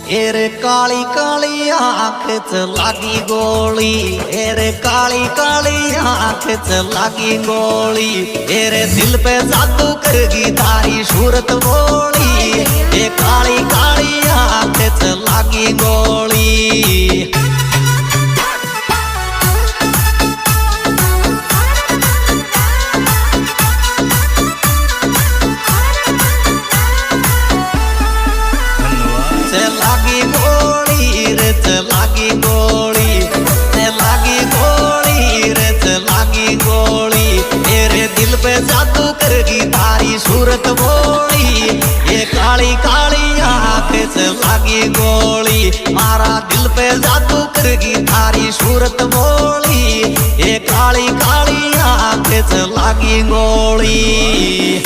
Array Kali Kali आँख च लागी गोली, एरे काली काली आँख च लागी गोली। एरे दिल पे जादू करगी तारी सूरत बोली, ए काली काली आँख च लागी गोली। लागी गोली रे लागी गोली, लागी गोली रे लागी गोली। मेरे दिल पे जादू करगी तारी सूरत बोली, ये काली काली आँख से लागी गोली। मारा दिल पे जादू करगी तारी सूरत बोली, ये काली काली आँख से लागी गोली।